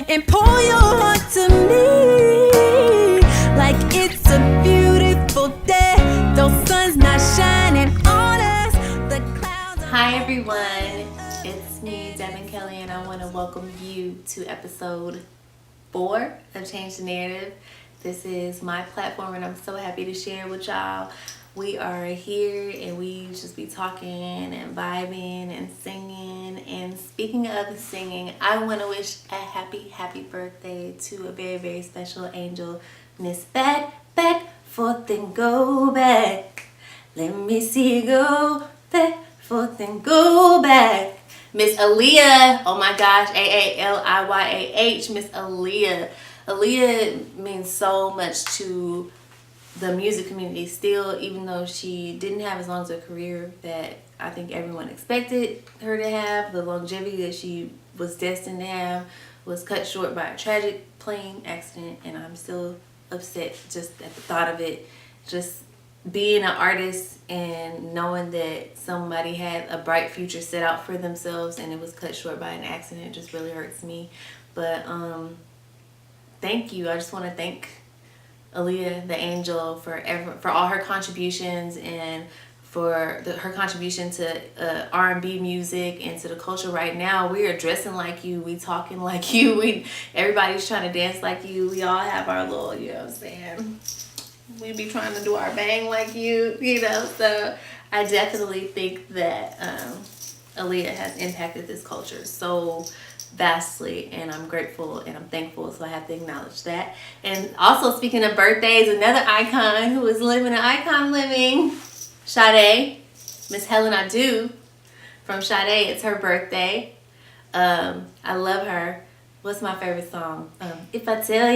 and pour your heart to me like it's a beautiful day. Though sun's not shining on us, the clouds are... Hi everyone, it's me, Devyn Kelly, and I want to welcome you to episode 4 of Change the Narrative. This is my platform and I'm so happy to share with y'all. We are here and we just be talking and vibing and singing. And speaking of singing, I want to wish a happy birthday to a very special angel, Miss Back, forth and go back. Let me see you go back, forth and go back. Miss Aaliyah, oh my gosh, Aaliyah, Miss Aaliyah. Aaliyah means so much to the music community still, even though she didn't have as long as a career that I think everyone expected her to have. The longevity that she was destined to have was cut short by a tragic plane accident, and I'm still upset just at the thought of it. Just being an artist and knowing that somebody had a bright future set out for themselves and it was cut short by an accident just really hurts me. But thank you. I just want to thank Aaliyah, the angel, for all her contributions and for her contribution to R&B music and to the culture right now. We are dressing like you, we talking like you, everybody's trying to dance like you. We all have our little, you know what I'm saying, we be trying to do our bang like you, you know. So I definitely think that Aaliyah has impacted this culture so vastly, and I'm grateful and I'm thankful, so I have to acknowledge that. And also, speaking of birthdays, another icon who is living an icon living, Sade, Miss Helen Adu from Sade. It's her birthday. I love her. What's my favorite song? If I tell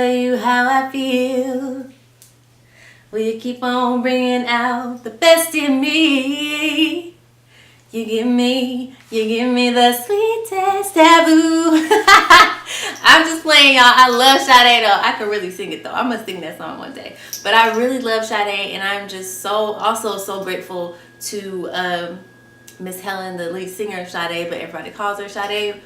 you how I feel, will you keep on bringing out the best in me? You give me the sweetest taboo. I'm just playing, y'all. I love Sade though. I could really sing it though. I'm gonna sing that song one day. But I really love Sade, and I'm just also so grateful to Miss Helen, the lead singer of Sade, but everybody calls her Sade.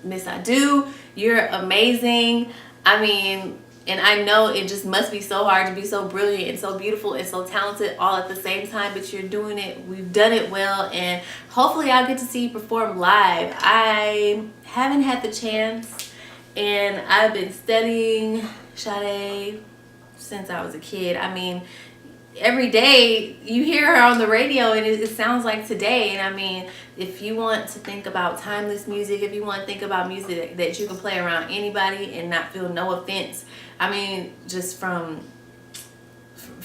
Miss Adu, you're amazing. I mean, and I know it just must be so hard to be so brilliant and so beautiful and so talented all at the same time, but you're doing it. We've done it well, and hopefully I'll get to see you perform live. I haven't had the chance, and I've been studying Sade since I was a kid. I mean, every day you hear her on the radio and it sounds like today. And I mean, if you want to think about timeless music, if you want to think about music that you can play around anybody and not feel no offense, I mean, just from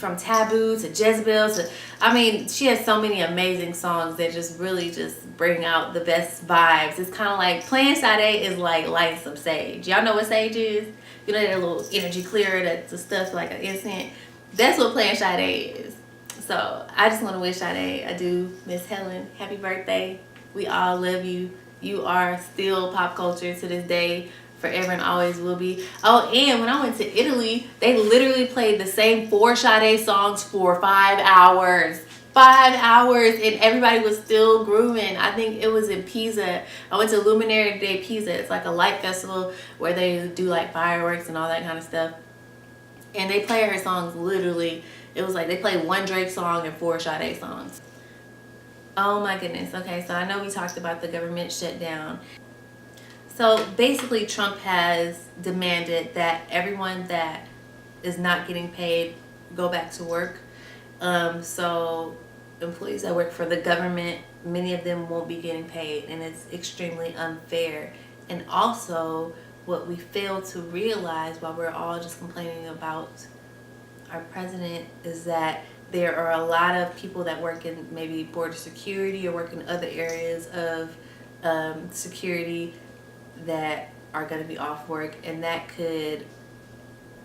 Taboo to Jezebel to, I mean, she has so many amazing songs that just really just bring out the best vibes. It's kind of like playing Sade is like lighting some sage. Y'all know what sage is? You know that little energy clearer, that's the stuff like an incense. That's what playing Sade is. So I just want to wish Sade Adu, Miss Helen, happy birthday. We all love you. You are still pop culture to this day, forever and always will be. Oh, and when I went to Italy, they literally played the same 4 Sade songs for 5 hours. 5 hours, and everybody was still grooving. I think it was in Pisa. I went to Luminary de Pisa. It's like a light festival where they do like fireworks and all that kind of stuff. And they play her songs literally. It was like they played 1 Drake song and 4 Sade songs. Oh my goodness. Okay, so I know we talked about the government shutdown. So basically Trump has demanded that everyone that is not getting paid go back to work. So employees that work for the government, many of them won't be getting paid, and it's extremely unfair. And also, what we fail to realize while we're all just complaining about our president is that there are a lot of people that work in maybe border security or work in other areas of security that are going to be off work, and that could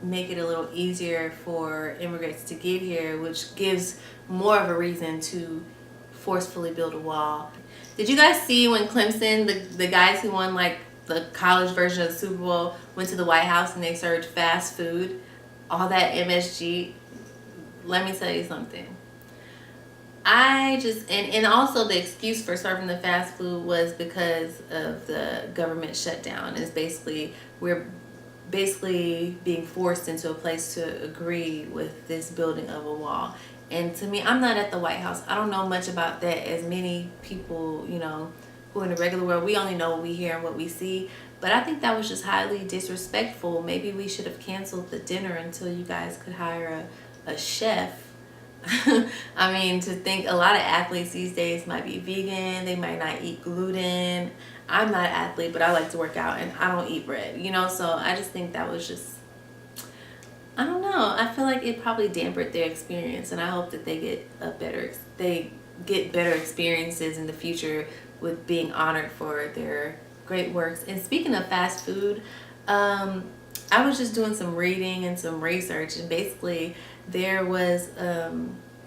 make it a little easier for immigrants to get here, which gives more of a reason to forcefully build a wall. Did you guys see when Clemson, the guys who won like the college version of the Super Bowl, went to the White House and they served fast food? All that MSG. Let me tell you something. I just and also the excuse for serving the fast food was because of the government shutdown. It's basically we're basically being forced into a place to agree with this building of a wall. And to me, I'm not at the White House. I don't know much about that as many people, who in the regular world, we only know what we hear and what we see. But I think that was just highly disrespectful. Maybe we should have canceled the dinner until you guys could hire a chef. I mean, to think a lot of athletes these days might be vegan, they might not eat gluten. I'm not an athlete, but I like to work out and I don't eat bread, so I just think that was just, I don't know. I feel like it probably dampened their experience, and I hope that they get better experiences in the future with being honored for their great works. And speaking of fast food, I was just doing some reading and some research, and basically there was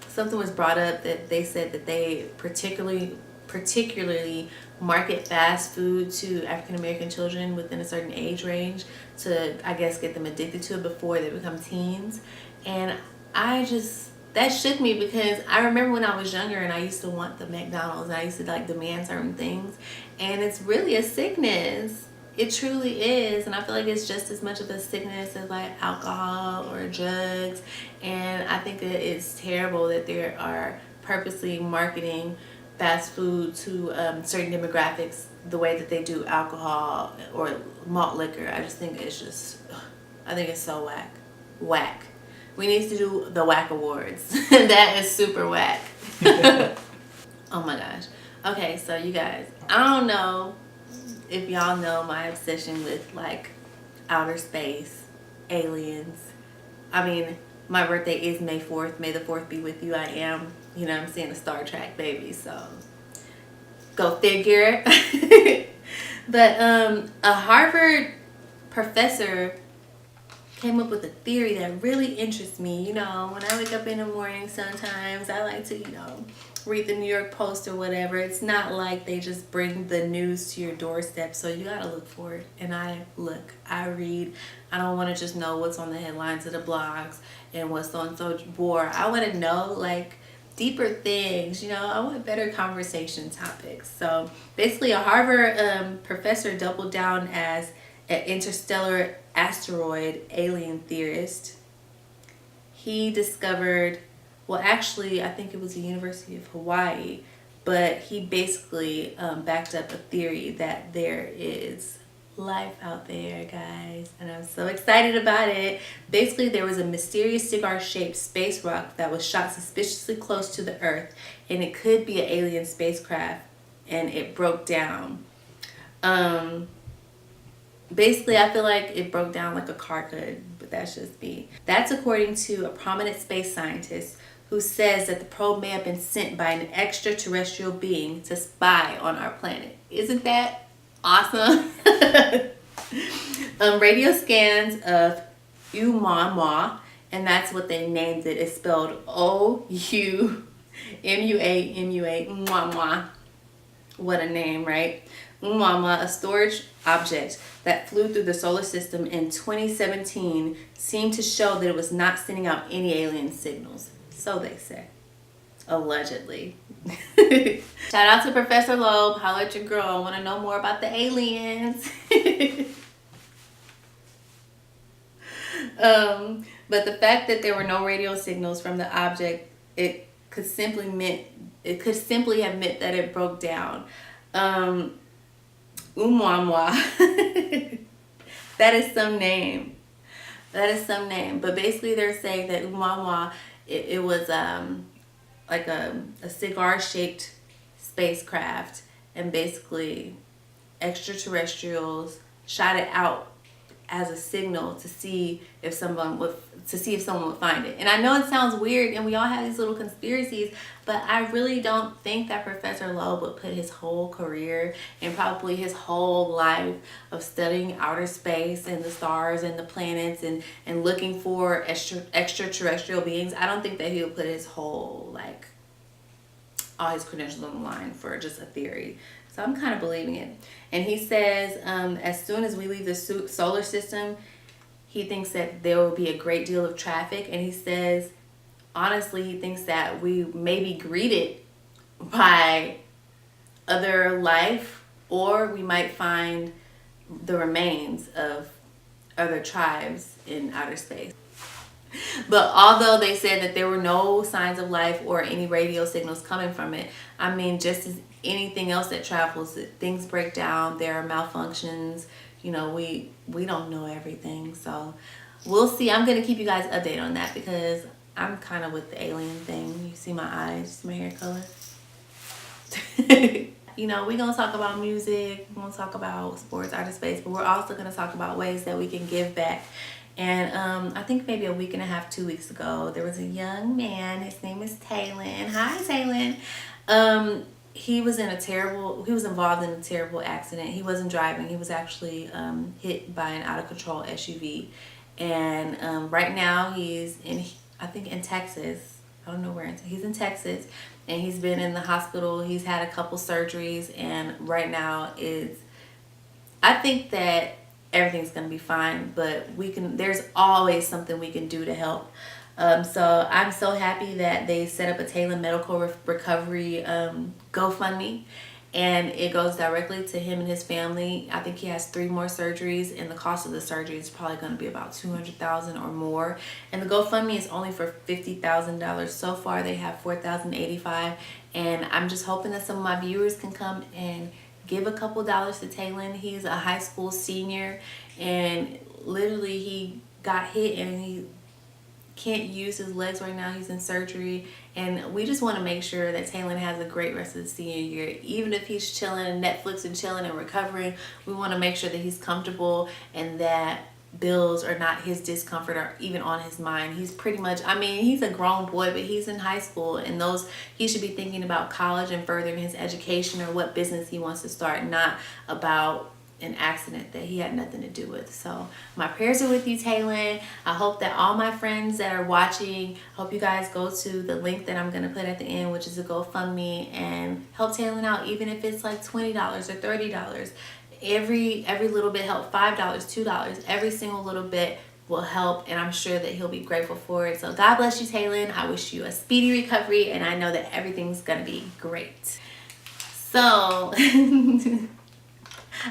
something was brought up that they said that they particularly market fast food to African American children within a certain age range to, I guess, get them addicted to it before they become teens. And that shook me, because I remember when I was younger and I used to want the McDonald's and I used to demand certain things, and it's really a sickness. It truly is. And I feel like it's just as much of a sickness as alcohol or drugs. And I think that it's terrible that there are purposely marketing fast food to certain demographics the way that they do alcohol or malt liquor. I just think I think it's so whack. We need to do the whack awards. That is super whack. Oh my gosh. Okay, so you guys, I don't know if y'all know my obsession with outer space, aliens. I mean, my birthday is May 4th. May the 4th be with you. I am, I'm seeing a Star Trek baby, so go figure. But a Harvard professor came up with a theory that really interests me. When I wake up in the morning, sometimes I like to, read the New York Post or whatever. It's not like they just bring the news to your doorstep, so you gotta look for it. And I read. I don't want to just know what's on the headlines of the blogs and what's on social board. I want to know deeper things. I want better conversation topics. So basically, a Harvard professor doubled down as an interstellar asteroid alien theorist. He discovered, well, actually, I think it was the University of Hawaii, but he basically backed up a theory that there is life out there, guys, and I'm so excited about it. Basically, there was a mysterious cigar-shaped space rock that was shot suspiciously close to the Earth, and it could be an alien spacecraft, and it broke down. Basically, I feel like it broke down like a car could, but that's just me. That's according to a prominent space scientist who says that the probe may have been sent by an extraterrestrial being to spy on our planet. Isn't that awesome? Radio scans of Oumuamua, and that's what they named it. It's spelled Oumuamua, Oumuamua. What a name, right? Oumuamua, a storage object that flew through the solar system in 2017, seemed to show that it was not sending out any alien signals. So they say. Allegedly. Shout out to Professor Loeb. Holla at your girl. I want to know more about the aliens. But the fact that there were no radio signals from the object, it could simply have meant that it broke down. Oumuamua. That is some name. But basically they're saying that Oumuamua, it was like a cigar-shaped spacecraft, and basically extraterrestrials shot it out as a signal to see if someone would find it. And I know it sounds weird, and we all have these little conspiracies, but I really don't think that Professor Loeb would put his whole career and probably his whole life of studying outer space and the stars and the planets and looking for extraterrestrial beings. I don't think that he would put his whole all his credentials on the line for just a theory. So I'm kind of believing it. And he says as soon as we leave the solar system, he thinks that there will be a great deal of traffic. And he says honestly, he thinks that we may be greeted by other life, or we might find the remains of other tribes in outer space. But although they said that there were no signs of life or any radio signals coming from it, I mean, just as anything else that travels, things break down, there are malfunctions, you know, we don't know everything. So we'll see. I'm going to keep you guys updated on that because I'm kind of with the alien thing. You see my eyes, my hair color. You know, we're going to talk about music, we're going to talk about sports, outer space, but we're also going to talk about ways that we can give back. And I think maybe a week and a half, 2 weeks ago, there was a young man. His name is Teighlin. Hi, Teighlin. He was involved in a terrible accident. He wasn't driving. He was actually hit by an out of control SUV. And right now he's in Texas. I don't know where. He's in Texas, and he's been in the hospital. He's had a couple surgeries, and right now I think that everything's gonna be fine, but there's always something we can do to help. So I'm so happy that they set up a Teighlin medical recovery GoFundMe, and it goes directly to him and his family. I think he has 3 more surgeries, and the cost of the surgery is probably going to be about $200,000 or more. And the GoFundMe is only for $50,000. So far, they have $4,085, and I'm just hoping that some of my viewers can come and give a couple dollars to Teighlin. He's a high school senior, and literally he got hit and he can't use his legs right now. He's in surgery, and we just want to make sure that Teighlin has a great rest of the senior year. Even if he's chilling, Netflix and chilling and recovering, we want to make sure that he's comfortable and that bills are not his discomfort or even on his mind. He's pretty much, I mean, he's a grown boy, but he's in high school, and he should be thinking about college and furthering his education or what business he wants to start, not about an accident that he had nothing to do with. So my prayers are with you, Teighlin. I hope that all my friends that are watching, hope you guys go to the link that I'm going to put at the end, which is a GoFundMe, and help Teighlin out, even if it's like $20 or $30. Every little bit help. $5, $2, every single little bit will help, and I'm sure that he'll be grateful for it. So God bless you, Teighlin. I wish you a speedy recovery, and I know that everything's gonna be great. So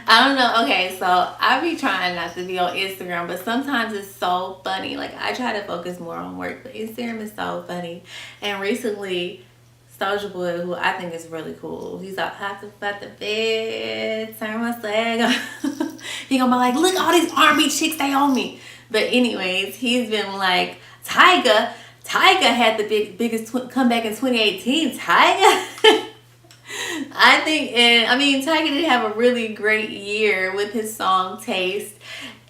I don't know. Okay, so I be trying not to be on Instagram, but sometimes it's so funny. Like, I try to focus more on work, but Instagram is so funny. And recently, Soulja Boy, who I think is really cool, he's out half about the bed, turn my leg. He gonna be like, look, all these R&B chicks, they on me. But anyways, he's been like, Tyga had the biggest comeback in 2018. Tyga. I think, and I mean, Tyga did have a really great year with his song Taste.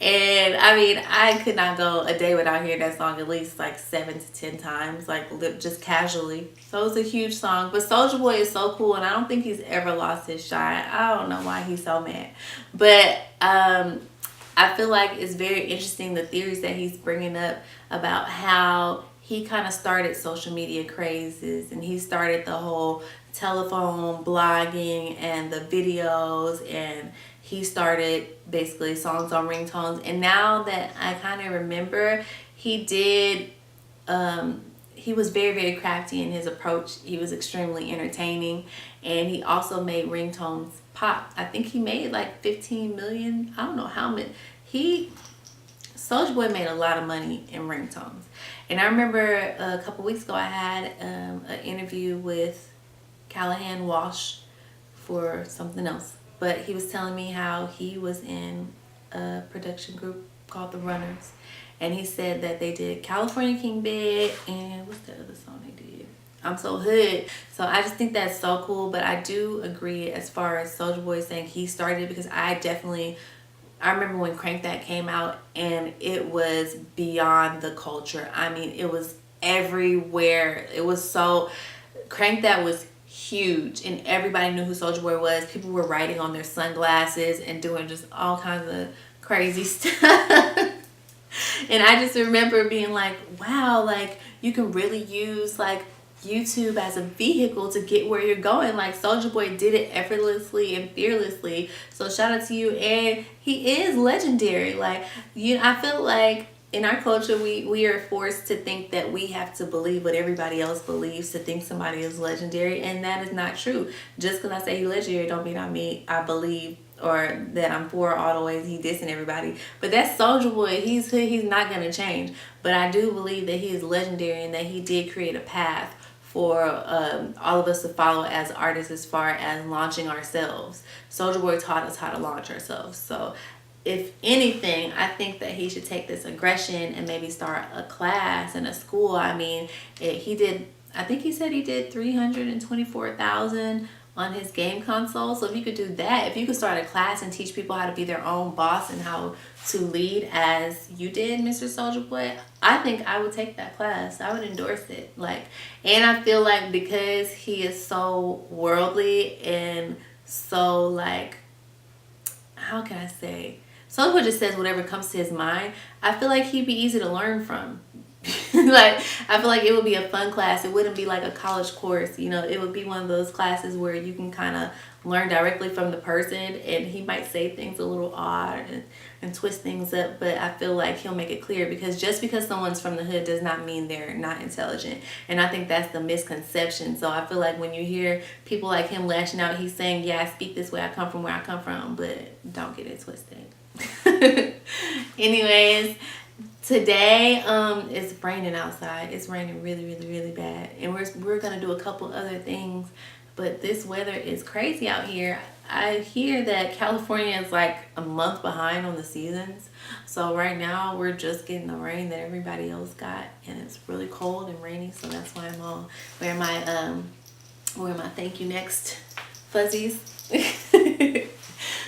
And I mean, I could not go a day without hearing that song at least like 7 to 10 times, like just casually. So it's a huge song. But Soulja Boy is so cool, and I don't think he's ever lost his shine. I don't know why he's so mad. But I feel like it's very interesting, the theories that he's bringing up about how he kind of started social media crazes, and he started the whole telephone blogging and the videos, and he started basically songs on ringtones. And now that I kind of remember, he was very, very crafty in his approach. He was extremely entertaining, and he also made ringtones pop. I think he made like 15 million. I don't know how many. Soulja Boy made a lot of money in ringtones. And I remember a couple weeks ago, I had an interview with Callahan Walsh for something else. But he was telling me how he was in a production group called The Runners. And he said that they did California King Bed, and what's the other song they did? I'm So Hood. So I just think that's so cool. But I do agree as far as Soulja Boy saying he started, because I remember when Crank That came out, and it was beyond the culture. I mean, it was everywhere. It was so, Crank That was huge, and everybody knew who Soulja Boy was. People were writing on their sunglasses and doing just all kinds of crazy stuff. And I just remember being like, wow, like you can really use like YouTube as a vehicle to get where you're going. Like Soulja Boy did it effortlessly and fearlessly. So shout out to you. And he is legendary. Like, I feel like in our culture, we are forced to think that we have to believe what everybody else believes to think somebody is legendary, and that is not true. Just because I say he's legendary don't mean I believe or that I'm for all the ways he dissing everybody. But that's Soulja Boy. He's not gonna change. But I do believe that he is legendary and that he did create a path for all of us to follow as artists as far as launching ourselves. Soulja Boy taught us how to launch ourselves. So if anything, I think that he should take this aggression and maybe start a class in a school. I mean, I think he said he did 324,000 on his game console. So if you could do that, if you could start a class and teach people how to be their own boss and how to lead as you did, Mr. Soulja Boy, I think I would take that class. I would endorse it. And I feel like because he is so worldly and so how can I say? Soulja Boy just says whatever comes to his mind. I feel like he'd be easy to learn from. I feel like it would be a fun class. It wouldn't be like a college course, it would be one of those classes where you can kind of learn directly from the person, and he might say things a little odd and twist things up, but I feel like he'll make it clear, because just because someone's from the hood does not mean they're not intelligent, and I think that's the misconception. So I feel like when you hear people like him lashing out, he's saying, yeah, I speak this way, I come from where I come from, but don't get it twisted. Anyways, today it's raining outside. It's raining really, really, really bad, and we're gonna do a couple other things, but this weather is crazy out here. I hear that California is like a month behind on the seasons, so right now we're just getting the rain that everybody else got, and it's really cold and rainy. So that's why I'm all wearing my thank you next fuzzies.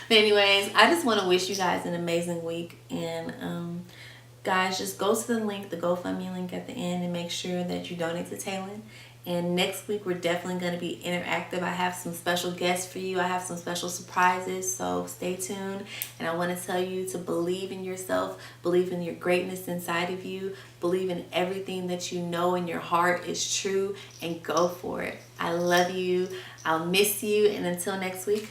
Anyways, I just want to wish you guys an amazing week, and guys, just go to the link, the GoFundMe link at the end, and make sure that you donate to Teighlin. And next week, we're definitely going to be interactive. I have some special guests for you. I have some special surprises, so stay tuned. And I want to tell you to believe in yourself, believe in your greatness inside of you, believe in everything that you know in your heart is true, and go for it. I love you. I'll miss you. And until next week,